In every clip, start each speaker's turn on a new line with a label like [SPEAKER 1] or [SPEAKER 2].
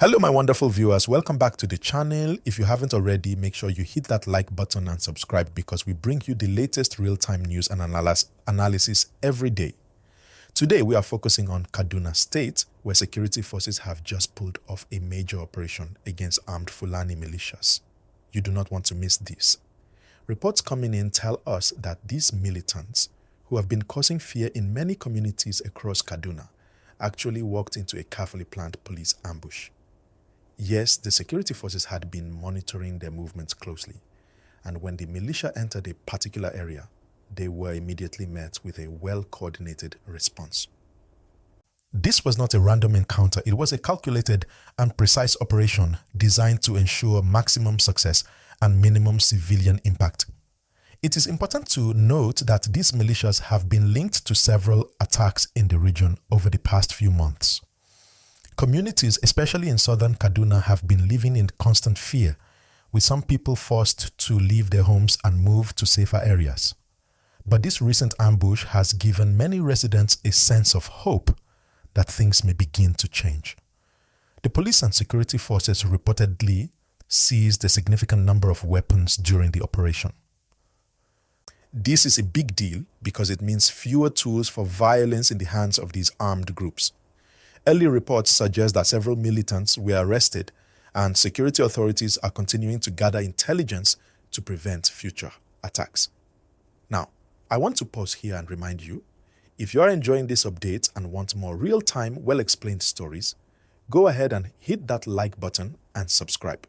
[SPEAKER 1] Hello, my wonderful viewers. Welcome back to the channel. If you haven't already, make sure you hit that like button and subscribe because we bring you the latest real-time news and analysis every day. Today, we are focusing on Kaduna State, where security forces have just pulled off a major operation against armed Fulani militias. You do not want to miss this. Reports coming in tell us that these militants, who have been causing fear in many communities across Kaduna, actually walked into a carefully planned police ambush. Yes, the security forces had been monitoring their movements closely, and when the militia entered a particular area, they were immediately met with a well-coordinated response. This was not a random encounter, it was a calculated and precise operation designed to ensure maximum success and minimum civilian impact. It is important to note that these militias have been linked to several attacks in the region over the past few months. Communities, especially in southern Kaduna, have been living in constant fear, with some people forced to leave their homes and move to safer areas. But this recent ambush has given many residents a sense of hope that things may begin to change. The police and security forces reportedly seized a significant number of weapons during the operation. This is a big deal because it means fewer tools for violence in the hands of these armed groups. Early reports suggest that several militants were arrested, and security authorities are continuing to gather intelligence to prevent future attacks. Now, I want to pause here and remind you, if you are enjoying this update and want more real-time, well-explained stories, go ahead and hit that like button and subscribe.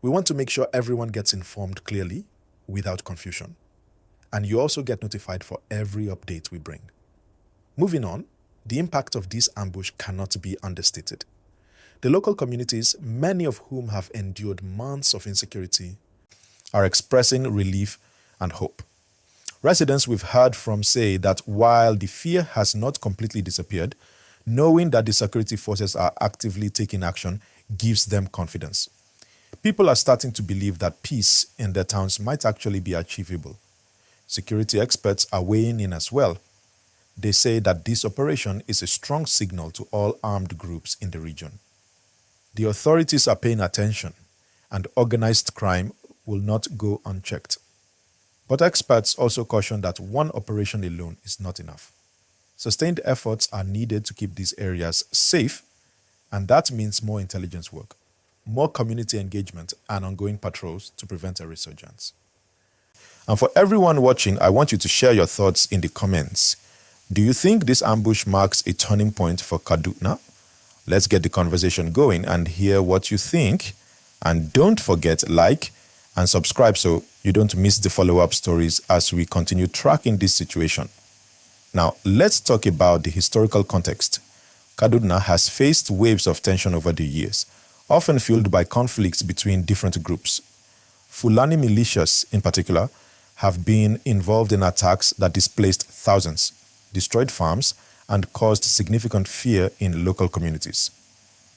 [SPEAKER 1] We want to make sure everyone gets informed clearly, without confusion. And you also get notified for every update we bring. Moving on, the impact of this ambush cannot be understated. The local communities, many of whom have endured months of insecurity, are expressing relief and hope. Residents we've heard from say that while the fear has not completely disappeared, knowing that the security forces are actively taking action gives them confidence. People are starting to believe that peace in their towns might actually be achievable. Security experts are weighing in as well. They say that this operation is a strong signal to all armed groups in the region. The authorities are paying attention, and organized crime will not go unchecked. But experts also caution that one operation alone is not enough. Sustained efforts are needed to keep these areas safe, and that means more intelligence work, more community engagement, and ongoing patrols to prevent a resurgence. And for everyone watching, I want you to share your thoughts in the comments. Do you think this ambush marks a turning point for Kaduna? Let's get the conversation going and hear what you think. And don't forget, like and subscribe so you don't miss the follow-up stories as we continue tracking this situation. Now, let's talk about the historical context. Kaduna has faced waves of tension over the years, often fueled by conflicts between different groups. Fulani militias, in particular, have been involved in attacks that displaced thousands, destroyed farms, and caused significant fear in local communities.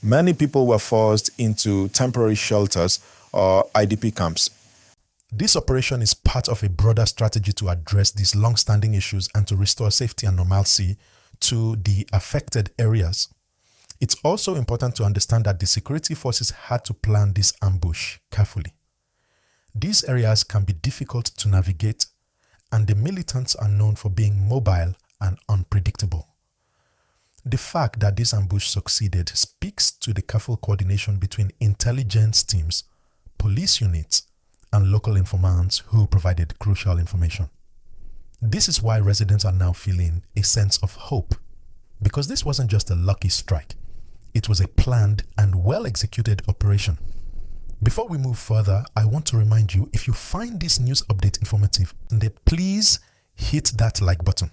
[SPEAKER 1] Many people were forced into temporary shelters or IDP camps. This operation is part of a broader strategy to address these long-standing issues and to restore safety and normalcy to the affected areas. It's also important to understand that the security forces had to plan this ambush carefully. These areas can be difficult to navigate, and the militants are known for being mobile and unpredictable. The fact that this ambush succeeded speaks to the careful coordination between intelligence teams, police units, and local informants who provided crucial information. This is why residents are now feeling a sense of hope, because this wasn't just a lucky strike. It was a planned and well-executed operation. Before we move further, I want to remind you, if you find this news update informative, then please hit that like button.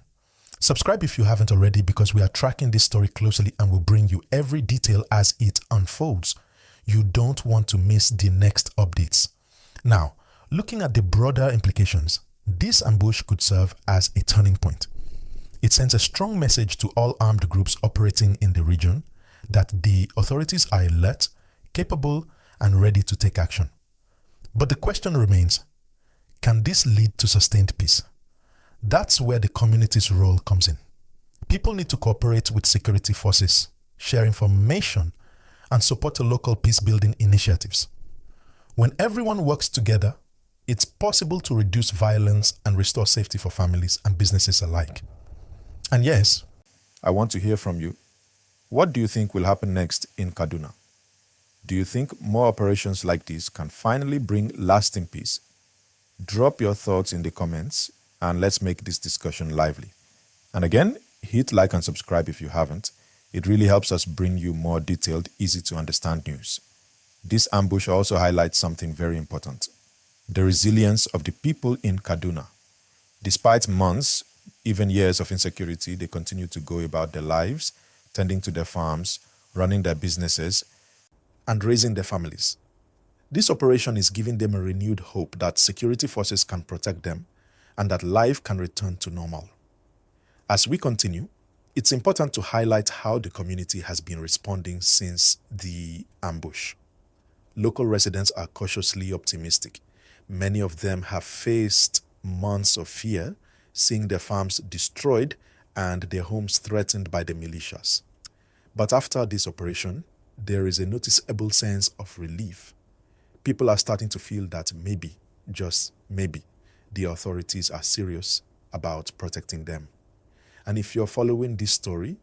[SPEAKER 1] Subscribe if you haven't already because we are tracking this story closely and will bring you every detail as it unfolds. You don't want to miss the next updates. Now, looking at the broader implications, this ambush could serve as a turning point. It sends a strong message to all armed groups operating in the region that the authorities are alert, capable, and ready to take action. But the question remains, can this lead to sustained peace? That's where the community's role comes in. People need to cooperate with security forces, share information, and support local peace-building initiatives. When everyone works together, it's possible to reduce violence and restore safety for families and businesses alike. And yes, I want to hear from you. What do you think will happen next in Kaduna? Do you think more operations like this can finally bring lasting peace? Drop your thoughts in the comments and let's make this discussion lively. And again, hit like and subscribe if you haven't. It really helps us bring you more detailed, easy to understand news. This ambush also highlights something very important: the resilience of the people in Kaduna. Despite months, even years of insecurity, they continue to go about their lives, tending to their farms, running their businesses, and raising their families. This operation is giving them a renewed hope that security forces can protect them and that life can return to normal. As we continue, it's important to highlight how the community has been responding since the ambush. Local residents are cautiously optimistic. Many of them have faced months of fear, seeing their farms destroyed and their homes threatened by the militias. But after this operation, there is a noticeable sense of relief. People are starting to feel that maybe, just maybe, the authorities are serious about protecting them. And if you're following this story,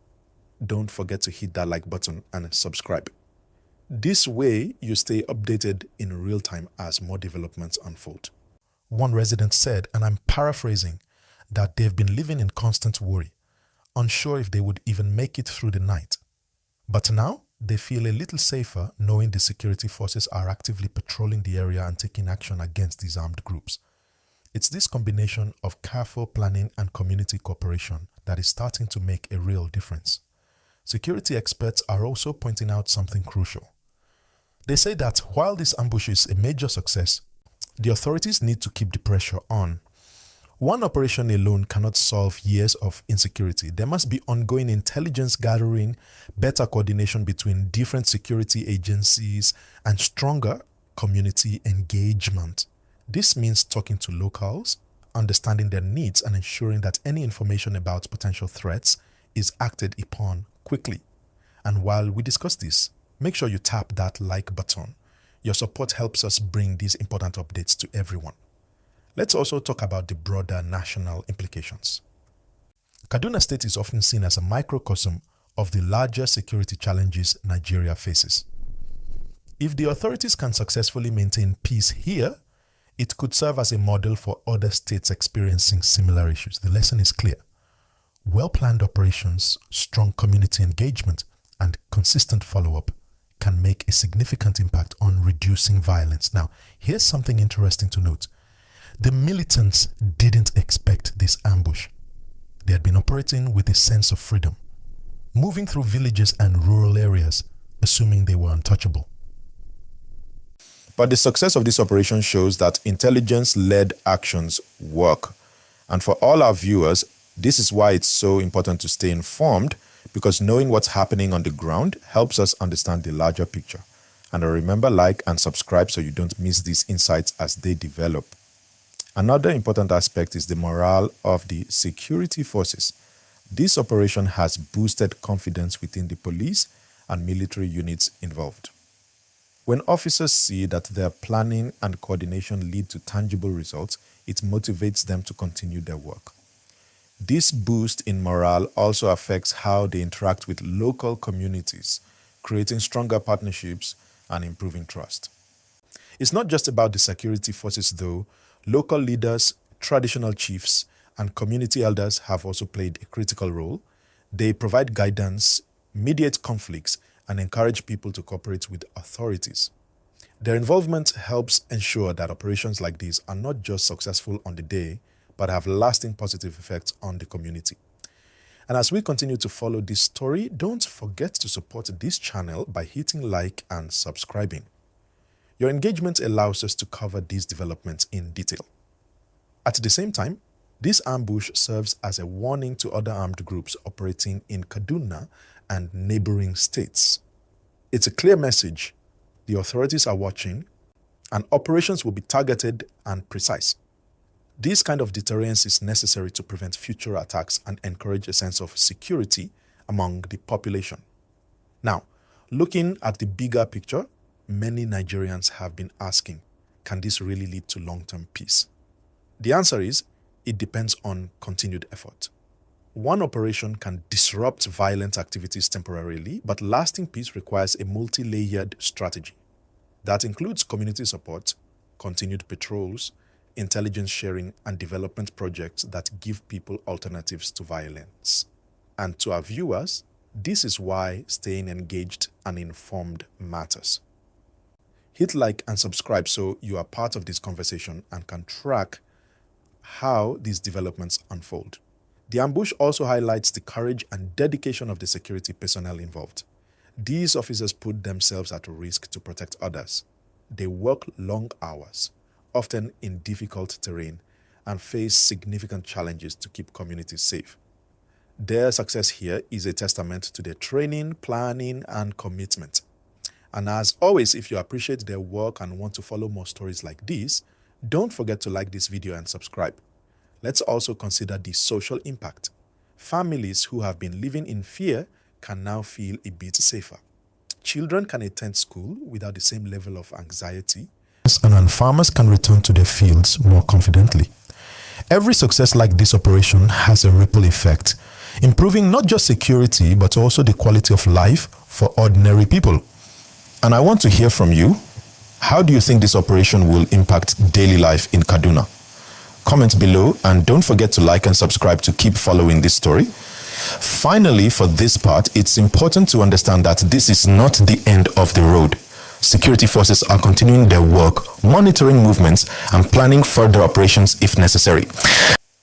[SPEAKER 1] don't forget to hit that like button and subscribe. This way, you stay updated in real time as more developments unfold. One resident said, and I'm paraphrasing, that they've been living in constant worry, unsure if they would even make it through the night. But now, they feel a little safer knowing the security forces are actively patrolling the area and taking action against these armed groups. It's this combination of careful planning and community cooperation that is starting to make a real difference. Security experts are also pointing out something crucial. They say that while this ambush is a major success, the authorities need to keep the pressure on. One operation alone cannot solve years of insecurity. There must be ongoing intelligence gathering, better coordination between different security agencies, and stronger community engagement. This means talking to locals, understanding their needs, and ensuring that any information about potential threats is acted upon quickly. And while we discuss this, make sure you tap that like button. Your support helps us bring these important updates to everyone. Let's also talk about the broader national implications. Kaduna State is often seen as a microcosm of the larger security challenges Nigeria faces. If the authorities can successfully maintain peace here, it could serve as a model for other states experiencing similar issues. The lesson is clear. Well-planned operations, strong community engagement, and consistent follow-up can make a significant impact on reducing violence. Now, here's something interesting to note. The militants didn't expect this ambush. They had been operating with a sense of freedom, moving through villages and rural areas, assuming they were untouchable. But the success of this operation shows that intelligence-led actions work. And for all our viewers, this is why it's so important to stay informed, because knowing what's happening on the ground helps us understand the larger picture. And remember, like and subscribe so you don't miss these insights as they develop. Another important aspect is the morale of the security forces. This operation has boosted confidence within the police and military units involved. When officers see that their planning and coordination lead to tangible results, it motivates them to continue their work. This boost in morale also affects how they interact with local communities, creating stronger partnerships and improving trust. It's not just about the security forces though. Local leaders, traditional chiefs, and community elders have also played a critical role. They provide guidance, mediate conflicts, and encourage people to cooperate with authorities. Their involvement helps ensure that operations like these are not just successful on the day, but have lasting positive effects on the community. And as we continue to follow this story, don't forget to support this channel by hitting like and subscribing. Your engagement allows us to cover these developments in detail. At the same time, this ambush serves as a warning to other armed groups operating in Kaduna and neighboring states. It's a clear message. The authorities are watching, and operations will be targeted and precise. This kind of deterrence is necessary to prevent future attacks and encourage a sense of security among the population. Now, Looking at the bigger picture, many Nigerians have been asking, can this really lead to long-term peace? The answer is, it depends on continued effort. One operation can disrupt violent activities temporarily, but lasting peace requires a multi-layered strategy. That includes community support, continued patrols, intelligence sharing, and development projects that give people alternatives to violence. And to our viewers, this is why staying engaged and informed matters. Hit like and subscribe so you are part of this conversation and can track how these developments unfold. The ambush also highlights the courage and dedication of the security personnel involved. These officers put themselves at risk to protect others. They work long hours, often in difficult terrain, and face significant challenges to keep communities safe. Their success here is a testament to their training, planning, and commitment. And as always, if you appreciate their work and want to follow more stories like this, don't forget to like this video and subscribe. Let's also consider the social impact. Families who have been living in fear can now feel a bit safer. Children can attend school without the same level of anxiety, and farmers can return to their fields more confidently. Every success like this operation has a ripple effect, improving not just security, but also the quality of life for ordinary people. And I want to hear from you. How do you think this operation will impact daily life in Kaduna? Comment below and don't forget to like and subscribe to keep following this story. Finally, for this part, it's important to understand that this is not the end of the road. Security forces are continuing their work, monitoring movements and planning further operations if necessary.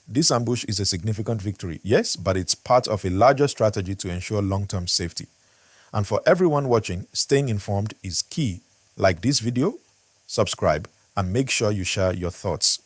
[SPEAKER 1] This ambush is a significant victory, yes, but it's part of a larger strategy to ensure long-term safety. And for everyone watching, staying informed is key. Like this video, subscribe, and make sure you share your thoughts.